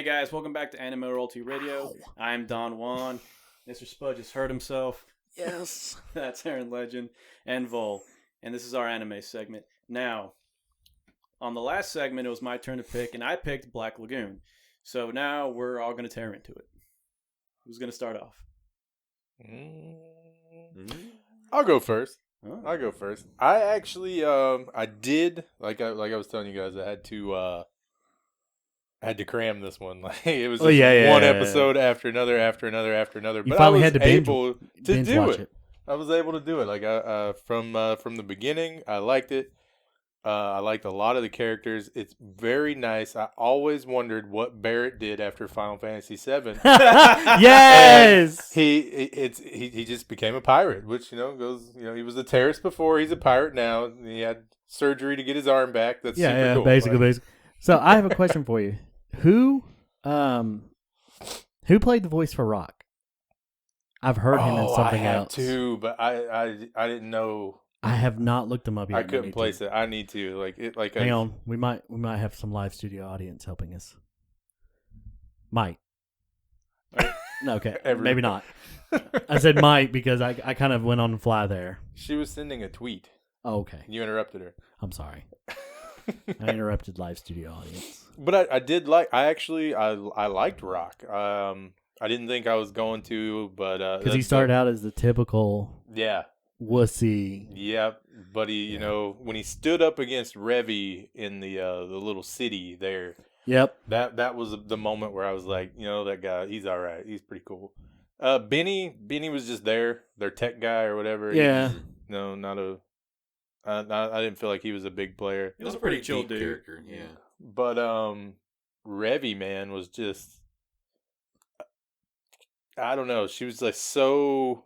Hey guys, welcome back to Anime Royalty Radio. I'm Don Juan. Mr. Spuds just hurt himself. Yes. That's Aaron Legend and Vol. And this is our anime segment. Now, on the last segment, it was my turn to pick, and I picked Black Lagoon. So now we're all going to tear into it. Who's going to start off? I'll go first. Oh. I'll go first. I actually, I did like I was telling you guys, I had to cram this one. Like it was one episode after another. You But finally I was had to able to binge do watch it. I was able to do it. Like from the beginning, I liked it. I liked a lot of the characters. It's very nice. I always wondered what Barrett did after Final Fantasy VII. Yes. He just became a pirate, which he was a terrorist before. He's a pirate now. He had surgery to get his arm back. That's super cool. Basically. So I have a question for you. Who played the voice for Rock? I've heard him in something else too, but I didn't know. I have not looked him up yet. I couldn't place it. I need to Hang on, we might have some live studio audience helping us. Might. No, okay, maybe not. I said might because I kind of went on the fly there. She was sending a tweet. Oh, okay. You interrupted her. I'm sorry. I interrupted live studio audience. But I liked Rock. I didn't think I was going to, but because he started out as the typical wussy. Yep, but when he stood up against Revy in the little city there. Yep. That was the moment where I was like, that guy, he's all right. He's pretty cool. Benny was just there, their tech guy or whatever. Yeah. I didn't feel like he was a big player. He was a pretty chill dude. Character, yeah. But Revy, man, was just, I don't know. She was like so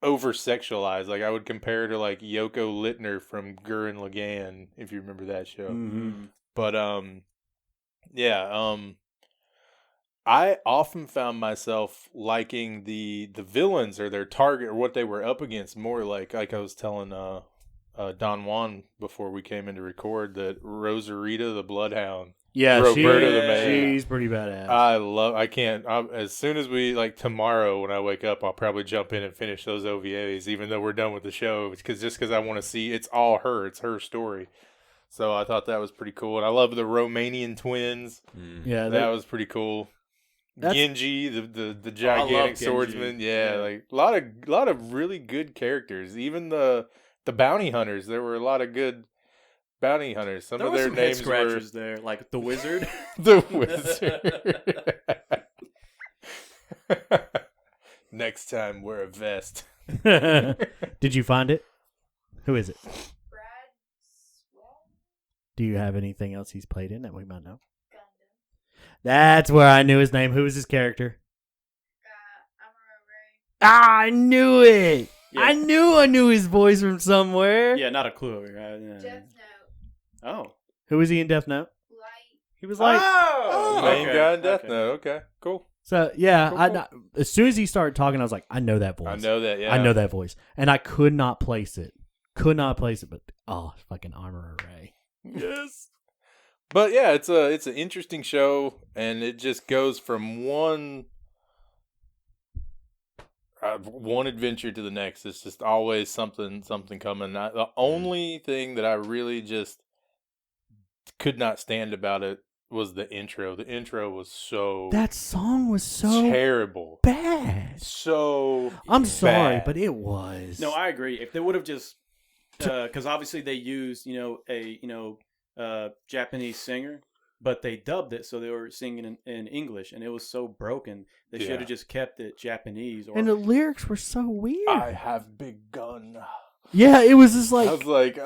over-sexualized. Like I would compare her to like Yoko Littner from Gurren Lagann, if you remember that show. Mm-hmm. But I often found myself liking the villains or their target or what they were up against more. Like I was telling Don Juan before we came in to record that Rosarita the Bloodhound. Yeah, Roberta the Maid. She's pretty badass. As soon as we, tomorrow when I wake up, I'll probably jump in and finish those OVAs, even though we're done with the show, because I want to see, it's all her. It's her story. So I thought that was pretty cool. And I love the Romanian twins. Mm. Yeah. That was pretty cool. Genji, the gigantic swordsman. Yeah, like a lot of really good characters. Even the bounty hunters, there were a lot of good bounty hunters. Some of their names scratchers there, like the wizard. The wizard. Next time, wear a vest. Did you find it? Who is it? Brad Swell? Do you have anything else he's played in that we might know? That's where I knew his name. Who was his character? I knew it. Yeah. I knew his voice from somewhere. Yeah, not a clue. Right? Yeah. Death Note. Oh. Who was he in Death Note? Light. He was like, main guy in Death Note. Okay, cool. So yeah, Cool. As soon as he started talking, I was like, I know that voice. I know that. Yeah, I know that voice, and I could not place it. But fucking Armor Array. Yes. But yeah, it's an interesting show, and it just goes from one adventure to the next. It's just always something coming. The only thing that I really just could not stand about it was the intro. The intro was that song was so terrible, bad. So I'm sorry, bad. but it was. No, I agree. If they would have just, because obviously they used Japanese singer, but they dubbed it so they were singing in English, and it was so broken. They should have just kept it Japanese. And the lyrics were so weird. I have big gun. Yeah, it was just like I was like,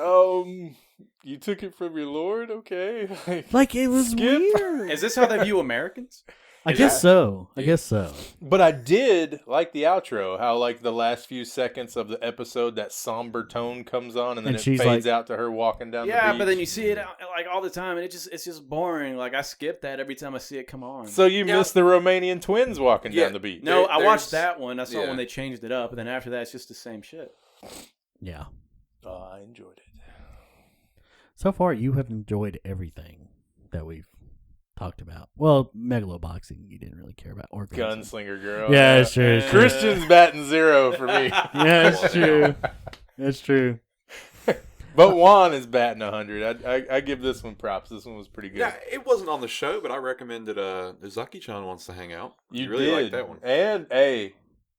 you took it from your lord, okay? Like it was Skip. weird. Is this how they view Americans? I guess so. I guess so. But I did like the outro, how like the last few seconds of the episode, that somber tone comes on, and then it fades out to her walking down the beach. Yeah, but then you see it like all the time, and it's just boring. Like I skip that every time I see it come on. So you missed the Romanian twins walking down the beach. No, I watched that one. I saw when they changed it up, and then after that, it's just the same shit. Yeah. I enjoyed it. So far, you have enjoyed everything that we've talked about. Well, megaloboxing you didn't really care about. Or Gunslinger Girl. Yeah, it's true. It's true. Christian's batting 0 for me. Yeah, it's true. That's true. But Juan is batting 100. I give this one props. This one was pretty good. Yeah, it wasn't on the show, but I recommended Zaki-chan wants to hang out. You really did. liked that one.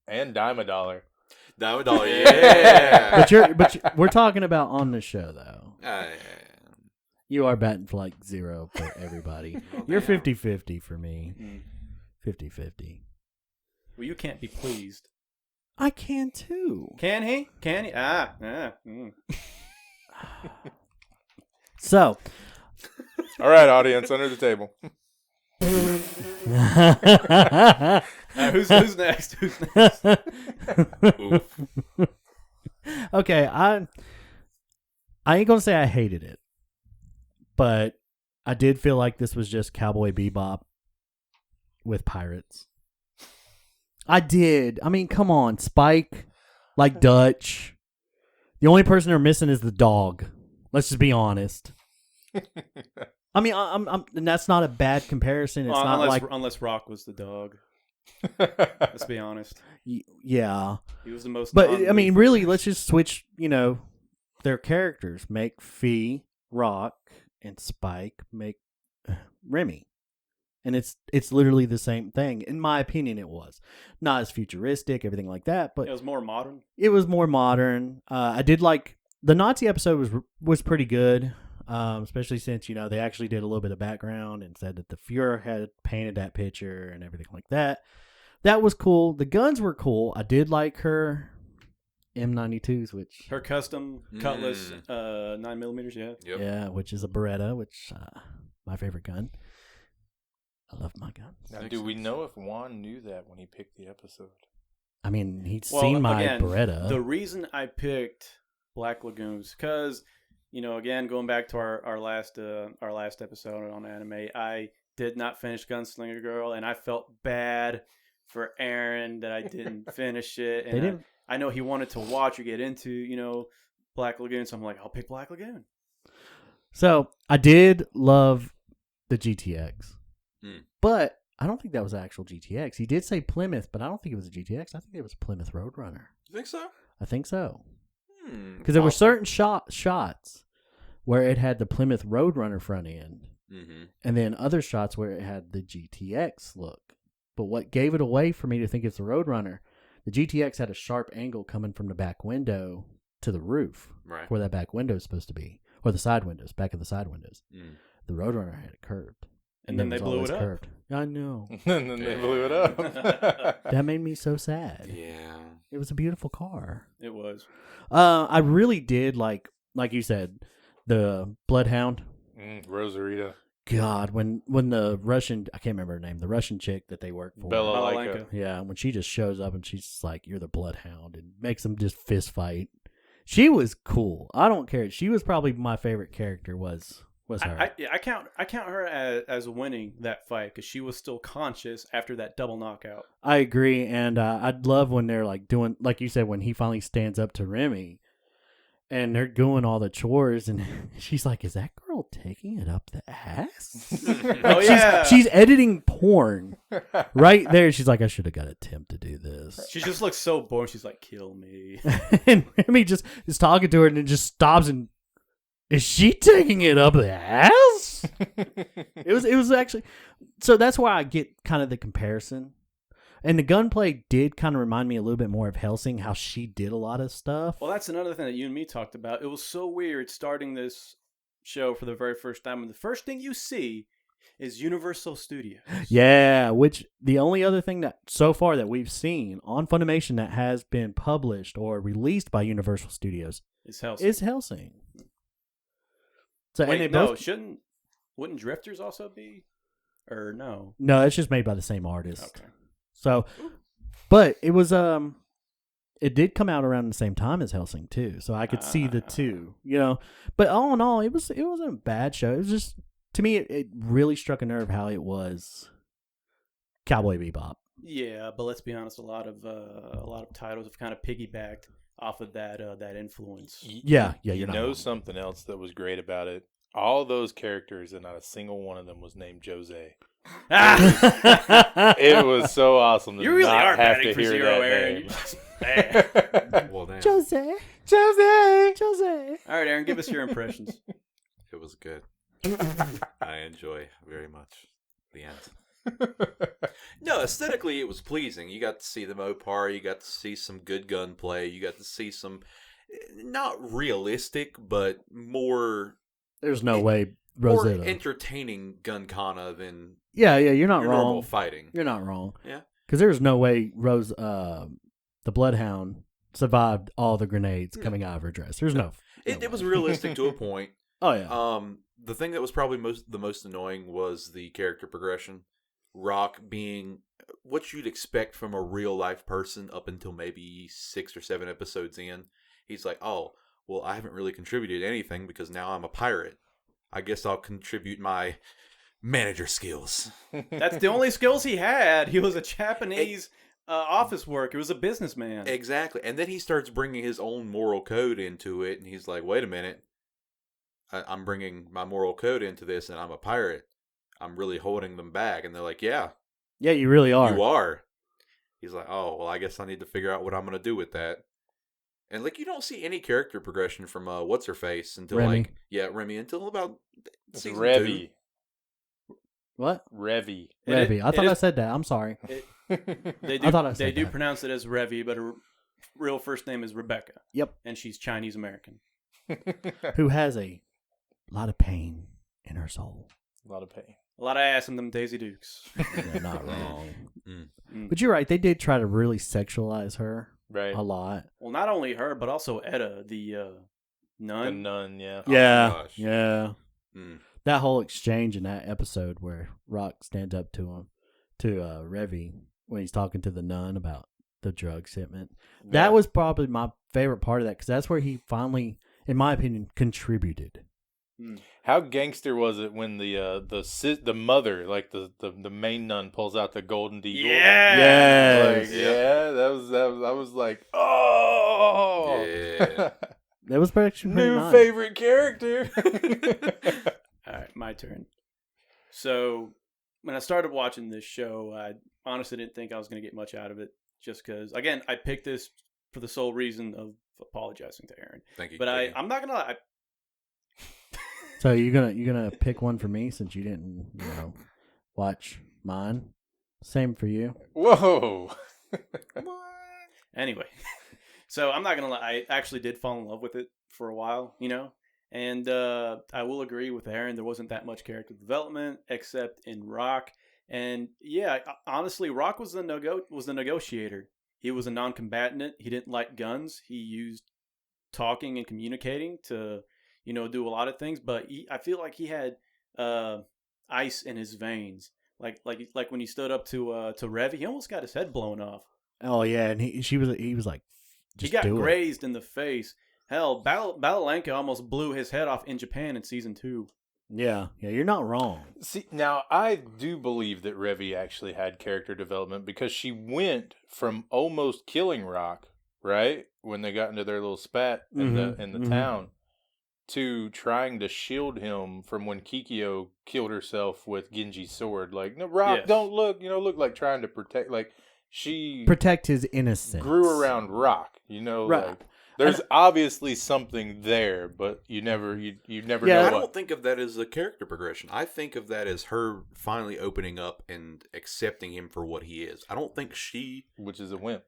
And Dime a Dollar. Dime a Dollar, yeah. We're talking about on the show though. Yeah. You are batting for like 0 for everybody. You're 50-50 for me. 50-50. Well, you can't be pleased. I can too. Can he? Can he? Mm. So, All right, audience, under the table. Who's next? Who's next? Okay, I ain't gonna say I hated it, but I did feel like this was just Cowboy Bebop with pirates. I did. I mean, come on, Spike, like Dutch. The only person they're missing is the dog. Let's just be honest. I mean, I'm and that's not a bad comparison. It's not unless Rock was the dog. Let's be honest. Yeah, he was the most. But I mean, really, let's just switch. Their characters. Make Fee, Rock, and Spike. Make Remy, and it's literally the same thing. In my opinion, it was not as futuristic, everything like that, but it was more modern. It was more modern. I did like the Nazi episode was pretty good. Especially since, they actually did a little bit of background and said that the Fuhrer had painted that picture and everything like that. That was cool. The guns were cool. I did like her M92s, which... Her custom cutlass 9mm, yeah. Yep. Yeah, which is a Beretta, which my favorite gun. I love my guns. Now, do we know if Juan knew that when he picked the episode? I mean, he'd seen my Beretta. The reason I picked Black Lagoons, because... again, going back to our last episode on anime, I did not finish Gunslinger Girl, and I felt bad for Aaron that I didn't finish it. And I know he wanted to watch or get into, Black Lagoon, so I'm like, I'll pick Black Lagoon. So I did love the GTX, but I don't think that was actual GTX. He did say Plymouth, but I don't think it was a GTX. I think it was Plymouth Roadrunner. You think so? I think so. Because there were certain shots where it had the Plymouth Roadrunner front end, and then other shots where it had the GTX look. But what gave it away for me to think it's the Roadrunner, the GTX had a sharp angle coming from the back window to the roof, right, where that back window is supposed to be, or the side windows, back of the side windows. The Roadrunner had it curved. And then they blew it up. Curved. I know. And then they blew it up. That made me so sad. Yeah. It was a beautiful car. It was. I really did like you said, the Bloodhound. Rosarita. God, when the Russian, I can't remember her name, the Russian chick that they work for. Bela. Yeah, when she just shows up and she's just like, you're the Bloodhound, and makes them just fist fight. She was cool. I don't care. She was probably my favorite character was her. I count her as winning that fight because she was still conscious after that double knockout. I agree, and I'd love when they're like doing, like you said, when he finally stands up to Remy, and they're doing all the chores, and she's like, "Is that girl taking it up the ass?" Oh yeah, she's editing porn right there. She's like, "I should have got a Tim to do this." She just looks so bored. She's like, "Kill me," and Remy just is talking to her, and then just stops and. Is she taking it up the ass? It was actually, so that's why I get kind of the comparison. And the gunplay did kind of remind me a little bit more of Hellsing, how she did a lot of stuff. Well, that's another thing that you and me talked about. It was so weird starting this show for the very first time, and the first thing you see is Universal Studios. Yeah, which the only other thing that so far that we've seen on Funimation that has been published or released by Universal Studios is Hellsing. So, wait, and they wouldn't Drifters also be? Or no? No, it's just made by the same artist. Okay. So, but it was it did come out around the same time as Hellsing too, so I could see the two, But all in all, it wasn't a bad show. It was just, to me, it really struck a nerve how it was Cowboy Bebop. Yeah, but let's be honest, a lot of titles have kind of piggybacked off of that influence. Yeah, you you're know not something else that was great about it. All those characters, and not a single one of them was named Jose. Ah! It was so awesome to You really not are have batting to for hear zero, that Aaron. name. You're just bad. Well, damn. Jose. Jose! Jose. All right, Aaron, give us your impressions. It was good. I enjoy very much the end. No, aesthetically it was pleasing. You got to see the Mopar, you got to see some good gunplay, you got to see some not realistic, but more There's no way more Rosetta. entertaining gun kana than Yeah, you're not your normal wrong. fighting. You're not wrong. Yeah. Because there's no way the Bloodhound survived all the grenades coming out of her dress. There's no. It was realistic to a point. Oh yeah. The thing that was probably the most annoying was the character progression. Rock being what you'd expect from a real life person up until maybe 6 or 7 episodes in. He's like, oh, well, I haven't really contributed anything because now I'm a pirate. I guess I'll contribute my manager skills. That's the only skills he had. He was a Japanese office worker. He was a businessman. Exactly. And then he starts bringing his own moral code into it. And he's like, wait a minute. I'm bringing my moral code into this and I'm a pirate. I'm really holding them back. And they're like, yeah, Yeah, you really are. you are. He's like, oh, well, I guess I need to figure out what I'm going to do with that. And, like, you don't see any character progression from What's-Her-Face until, Remy. Remy, until about It's season Revy. 2. What? Revy. Revy. I thought I said that. I'm sorry. They I thought I do, said they do that. pronounce it as Revy, but her real first name is Rebecca. Yep. And she's Chinese American. Who has a lot of pain in her soul. A lot of pain. A lot of ass in them Daisy Dukes. You're not wrong. Mm. But you're right. They did try to really sexualize her Right. a lot. Well, not only her, but also Etta, the The nun. nun, yeah. my Yeah. gosh. Yeah. Mm. That whole exchange in that episode where Rock stands up to Revy when he's talking to the nun about the drug shipment. That was probably my favorite part of that because that's where he finally, in my opinion, contributed. How gangster was it when the mother, like the main nun, pulls out the golden deagle? Yes. Like, yeah, that was. I was like, oh, Yeah. That was actually pretty new nice. favorite character. All right, my turn. So, when I started watching this show, I honestly didn't think I was going to get much out of it. Just because, again, I picked this for the sole reason of apologizing to Aaron. Thank you. But Katie. I'm not going to lie. So you're gonna pick one for me since you didn't, watch mine. Same for you. Whoa. Anyway, so I'm not gonna lie. I actually did fall in love with it for a while, and I will agree with Aaron. There wasn't that much character development except in Rock, and yeah, honestly, Rock was the negotiator. He was a non-combatant. He didn't like guns. He used talking and communicating to, do a lot of things. But I feel like he had ice in his veins. Like when he stood up to Rev, he almost got his head blown off. Oh yeah, and he was like, He just got do it. grazed in the face. Hell, Balalenka almost blew his head off in Japan in season 2. Yeah, you're not wrong. See, now I do believe that Revy actually had character development because she went from almost killing Rock, right, when they got into their little spat in the town, to trying to shield him from when Kikyo killed herself with Genji's sword. Like, no, Rock, Yes. don't look, look like trying to protect. Like, she Protect his innocence. grew around Rock, Right. like. There's obviously something there, but you never Yeah, know I what. don't think of that as a character progression. I think of that as her finally opening up and accepting him for what he is. I don't think she... Which is a wimp.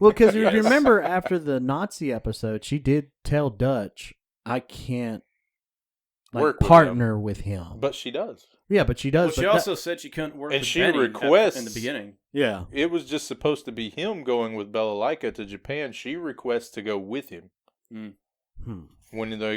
Well, because you Yes. remember after the Nazi episode, she did tell Dutch, "I can't Work with partner with him." But she does. Yeah, but she does. Well, she but also said she couldn't work And with she Benny requests- in the beginning. yeah. It was just supposed to be him going with Balalaika to Japan. She requests to go with him when they're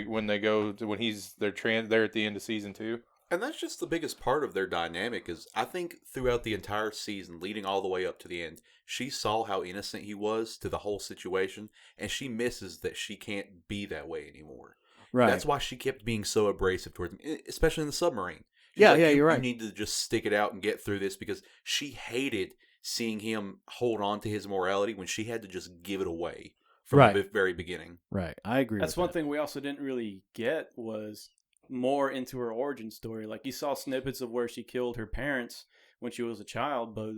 at the end of season 2. And that's just the biggest part of their dynamic is I think throughout the entire season, leading all the way up to the end, she saw how innocent he was to the whole situation, and she misses that she can't be that way anymore. Right. That's why she kept being so abrasive towards him, especially in the submarine. She's Yeah, like, yeah, you, you're right. You need to just stick it out and get through this because she hated seeing him hold on to his morality when she had to just give it away from Right. the very beginning. Right. I agree. That's with one that. thing we also didn't really get was more into her origin story. Like, you saw snippets of where she killed her parents when she was a child, but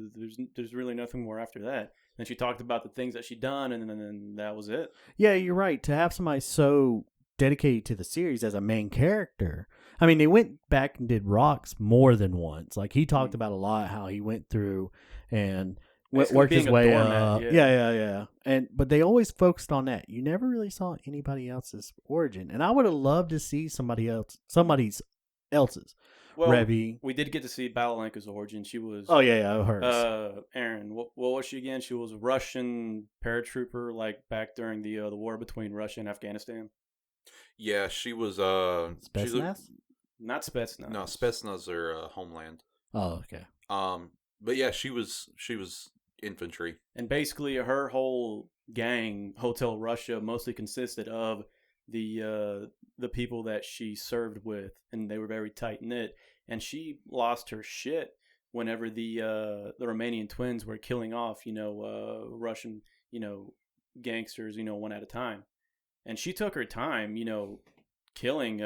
there's really nothing more after that. And she talked about the things that she done, and then that was it. Yeah, you're right. To have somebody so dedicated to the series as a main character. I mean, they went back and did Rocks more than once. Like, he talked about a lot how he went through and Basically worked his being a way doormat, up. yeah. Yeah. But they always focused on that. You never really saw anybody else's origin. And I would have loved to see somebody else's. Well, Revy. we did get to see Balalenka's origin. She was Hers. Aaron. What was she again? She was a Russian paratrooper, like back during the war between Russia and Afghanistan. Yeah, she was Spetsnaz? Not Spetsnaz. No, Spetsnaz are Homeland. Oh, okay. But yeah, she was infantry. And basically, her whole gang, Hotel Russia, mostly consisted of the people that she served with, and they were very tight knit. And she lost her shit whenever the Romanian twins were killing off, Russian, gangsters, one at a time. And she took her time, killing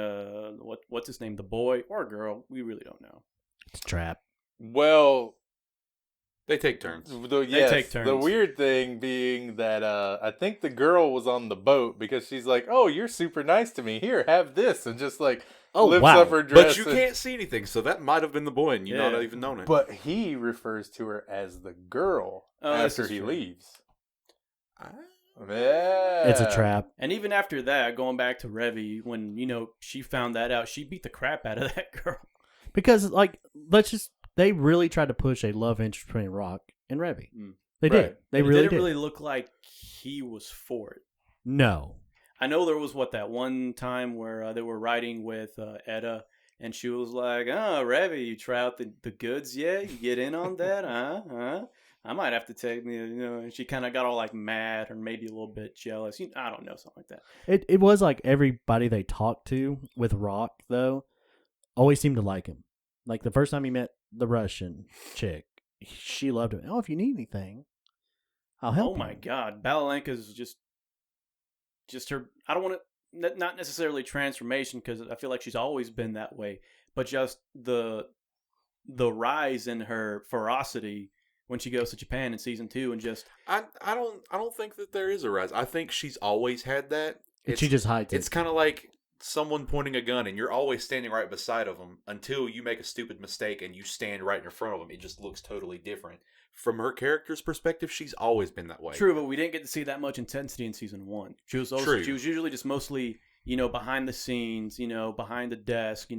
what's his name, the boy or girl, we really don't know. It's a trap. Well, They take turns. Yes, take turns. The weird thing being that I think the girl was on the boat because she's like, "Oh, you're super nice to me. Here, have this," and just like lifts wow. up her dress. But you can't see anything, so that might have been the boy, and you not even known it. But he refers to her as the girl after he leaves. Yeah, It's a trap. And even after that, going back to Revy, when she found that out, she beat the crap out of that girl. Because, they really tried to push a love interest between Rock and Revy. They Right. did. They It really didn't did. really look like he was for it. No. I know there was that one time where they were riding with Etta, and she was like, "Oh, Revy, you try out the goods yet? You get in on that, huh? I might have to take me." And she kind of got all like mad or maybe a little bit jealous. I don't know, something like that. It was like everybody they talked to with Rock, though, always seemed to like him. Like the first time he met the Russian chick, she loved him. Oh, if you need anything, I'll help. Oh my God, Balalenka's just her. I don't want to not necessarily transformation, because I feel like she's always been that way, but just the rise in her ferocity when she goes to Japan in season 2, and just I don't think that there is a rise. I think she's always had that. She just hides it. It's kind of like someone pointing a gun and you're always standing right beside of them until you make a stupid mistake and you stand right in front of them. It just looks totally different. From her character's perspective, she's always been that way. true, but we didn't get to see that much intensity in season 1. She was usually just mostly behind the scenes, behind the desk,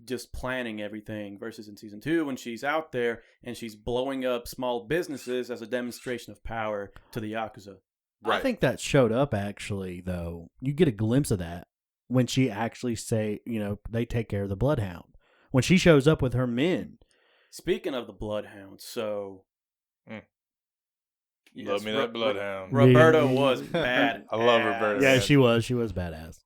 just planning everything, versus in season 2 when she's out there and she's blowing up small businesses as a demonstration of power to the Yakuza. Right. I think that showed up actually, though. You get a glimpse of that when she actually they take care of the Bloodhound. When she shows up with her men. Speaking of the Bloodhound, so Love me that Bloodhound. Roberta was bad. I love Roberta. Yeah, she was. She was badass.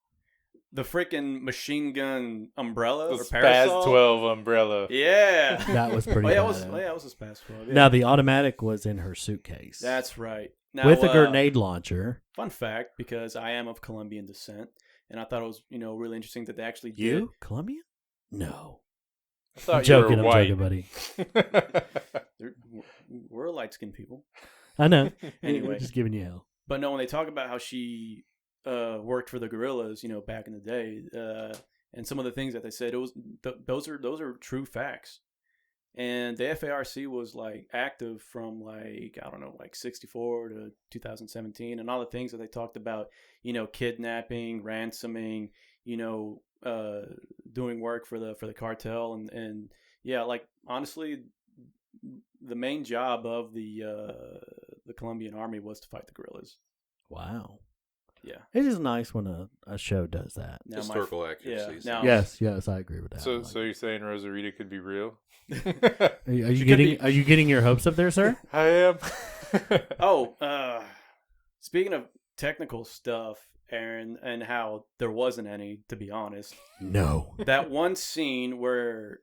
The freaking machine gun umbrella The or Spaz parasol. 12 umbrella. Yeah. That was pretty Oh yeah, badass. it was a Spaz 12. Yeah. Now, the automatic was in her suitcase. That's right. Now, with a grenade launcher. Fun fact, because I am of Colombian descent, and I thought it was, really interesting that they actually did. You? Colombian? No. I thought I'm joking, you were white. buddy. We're light-skinned people. I know. Anyway. Just giving you hell. But no, when they talk about how she worked for the guerrillas, back in the day, and some of the things that they said, it was those are true facts. And the FARC was like active from like 64 to 2017, and all the things that they talked about, kidnapping, ransoming, doing work for the cartel, and yeah, like honestly, the main job of the Colombian army was to fight the guerrillas. Wow. Yeah. It is nice when a show does that. Now Historical accuracy. Yeah, now- Yes, I agree with that. So you're saying Rosarita could be real? Are you getting your hopes up there, sir? I am. Oh, speaking of technical stuff, Aaron, and how there wasn't any, to be honest. No. That one scene where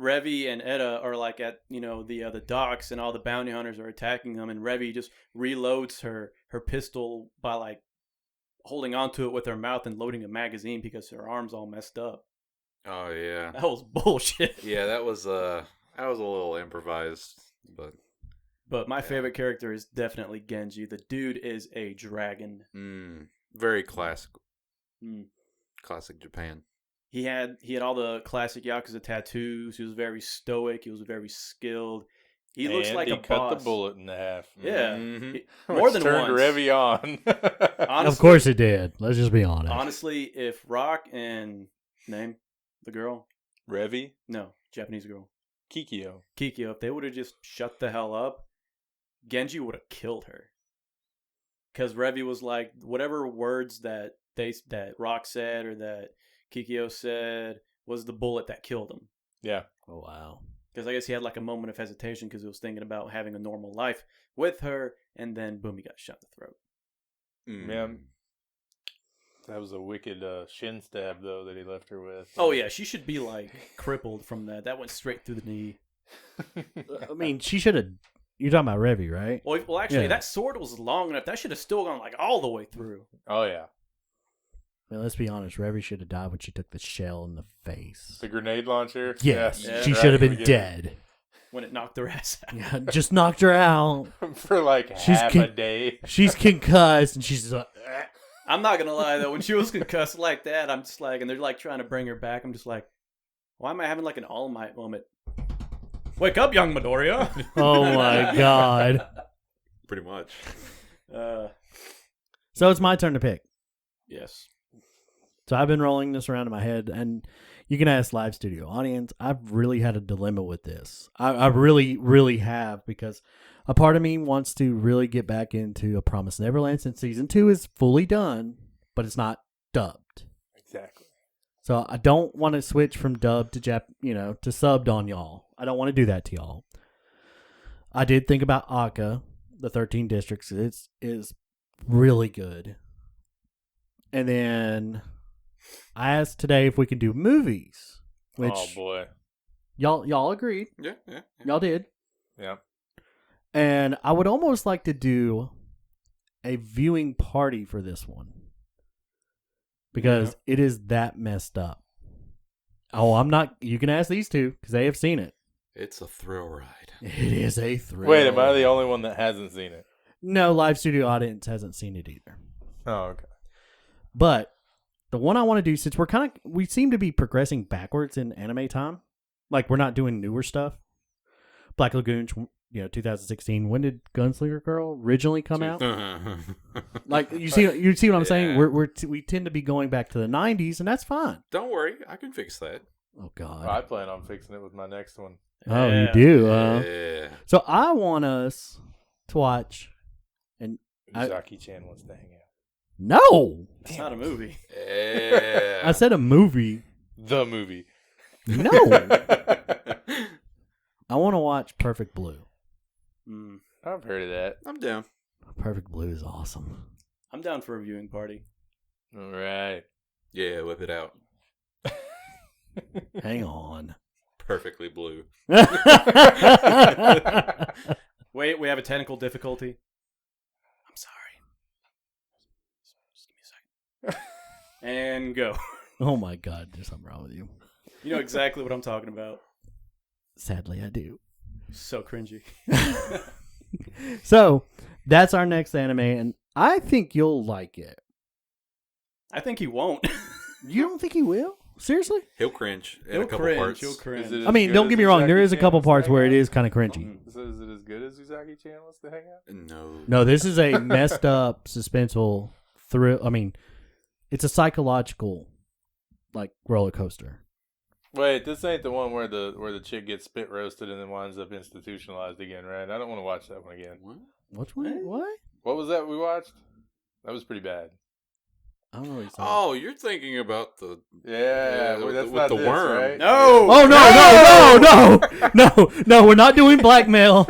Revy and Etta are like at the docks, and all the bounty hunters are attacking them, and Revy just reloads her pistol by like holding onto it with her mouth and loading a magazine because her arm's all messed up. Oh yeah, That was bullshit. yeah. That was a little improvised, but But my favorite character is definitely Genji. The dude is a dragon. very classic, Mm. classic Japan. He had all the classic Yakuza tattoos. He was very stoic. He was very skilled. He looks like he a cut boss. the bullet in half. Yeah, Mhm. More Which than turned once. Revy on. Honestly, Of course it did. Let's just be honest. honestly, if Rock and name the girl, Revy? no, Japanese girl, Kikyo. Kikyo, if they would have just shut the hell up, Genji would have killed her. Because Revy was like, whatever words that Rock said or that Kikyo said was the bullet that killed him. Yeah. Oh, wow. Because I guess he had like a moment of hesitation because he was thinking about having a normal life with her, and then boom, he got shot in the throat. Yeah. That was a wicked shin stab, though, that he left her with. Oh yeah, she should be like crippled from that. That went straight through the knee. I mean, she should have. You're talking about Revy, right? Well, actually, Yeah. that sword was long enough. That should have still gone like all the way through. Oh, yeah. I mean, let's be honest. Revy should have died when she took the shell in the face. The grenade launcher? Yes, Yeah. she Right should have in been the dead. When it knocked her ass out. Yeah, just knocked her out. beginning. For like She's half con- a day. She's concussed, and she's like, I'm not gonna lie though, when she was concussed like that, I'm just like, and they're like trying to bring her back. I'm just like, why am I having like an All Might moment? Wake up, young Midoriya. oh my god. Pretty much. So it's my turn to pick. Yes. So I've been rolling this around in my head, and you can ask live studio audience. I've really had a dilemma with this. I really, really have, because a part of me wants to really get back into A Promised Neverland since season 2 is fully done, but it's not dubbed. Exactly. So I don't want to switch from dubbed to to subbed on y'all. I don't want to do that to y'all. I did think about Akka, the 13 Districts. It is really good. And then I asked today if we could do movies, which Oh, boy. y'all agreed. Yeah. Y'all did. Yeah. And I would almost like to do a viewing party for this one, because it is that messed up. Oh, I'm not. You can ask these two because they have seen it. It's a thrill ride. It is a thrill. Wait, am I the only one that hasn't seen it? No, live studio audience hasn't seen it either. Oh, okay. But the one I want to do, since we seem to be progressing backwards in anime time, like we're not doing newer stuff. Black Lagoon, 2016. When did Gunslinger Girl originally come out? Like you see what I'm saying? Yeah. We tend to be going back to the 90s, and that's fine. Don't worry, I can fix that. Oh God. I plan on fixing it with my next one. Oh, you Yeah. do. Yeah. So I want us to watch. Uzaki-chan wants to hang out. No, It's not a movie. Yeah. I said a movie. The movie. No, I want to watch Perfect Blue. Mm. I've heard of that. I'm down. Perfect Blue is awesome. I'm down for a viewing party. All right. Yeah, whip it out. Hang on. Perfectly blue. Wait, we have a technical difficulty. I'm sorry. Just give me a second. And go. Oh my God, there's something wrong with you. You know exactly what I'm talking about. Sadly, I do. So cringy. So that's our next anime, and I think you'll like it. I think he won't. You don't think he will? Seriously? He'll cringe in He'll a couple cringe. parts. He'll cringe. Is it I mean, as don't good get as me wrong. There is a Uzaki-chan couple wants to parts hang where it out? is kind of cringy. So is it as good as Uzaki-chan wants to hang out? No. No, this is a messed up, suspenseful thrill. I mean, it's a psychological, like, roller coaster. Wait, this ain't the one where the chick gets spit roasted and then winds up institutionalized again, right? I don't want to watch that one again. What? Which one? What? What was that we watched? That was pretty bad. I don't know what you're saying. Oh, you're thinking about the Yeah, well, that's with not the this, worm. right? No! Oh, no, we're not doing blackmail.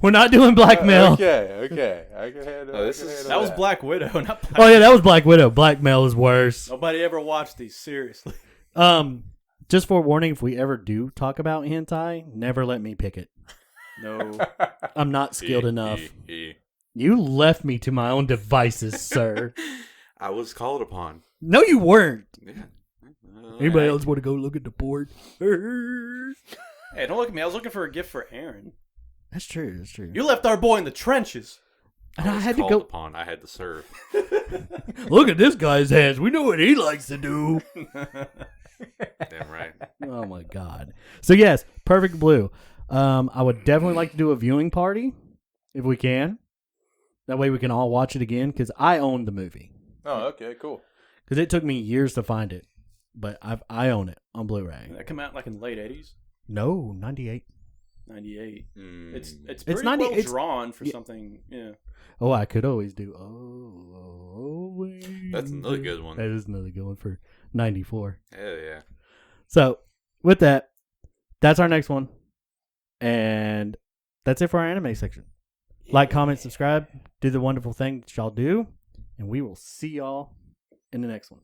We're not doing blackmail. Okay. I can handle. No, this I can is- handle That was Black Widow, not Black Oh, yeah, that was Black Widow. Blackmail is worse. Nobody ever watched these, seriously. Just for warning, if we ever do talk about hentai, never let me pick it. No. I'm not skilled enough. He. You left me to my own devices, sir. I was called upon. No, you weren't. Yeah. Anybody else want to go look at the board? Hey, don't look at me. I was looking for a gift for Aaron. That's true. That's true. You left our boy in the trenches. And I was had to called go. upon. I had to serve. Look at this guy's hands. We know what he likes to do. Damn right. Oh my god. So yes, Perfect Blue. I would definitely like to do a viewing party if we can. That way we can all watch it again because I own the movie. Oh, okay, cool. Because it took me years to find it, but I own it on Blu-ray. That come out like in the late 80s? No, 98. 98. Mm. It's pretty 90 well it's- drawn for yeah. something. Yeah. Oh, I could always do. Oh, That's another good one. That is another good one for 94. Hell yeah. So with that, that's our next one, and that's it for our anime section. Like, comment, subscribe, do the wonderful thing that y'all do, and we will see y'all in the next one.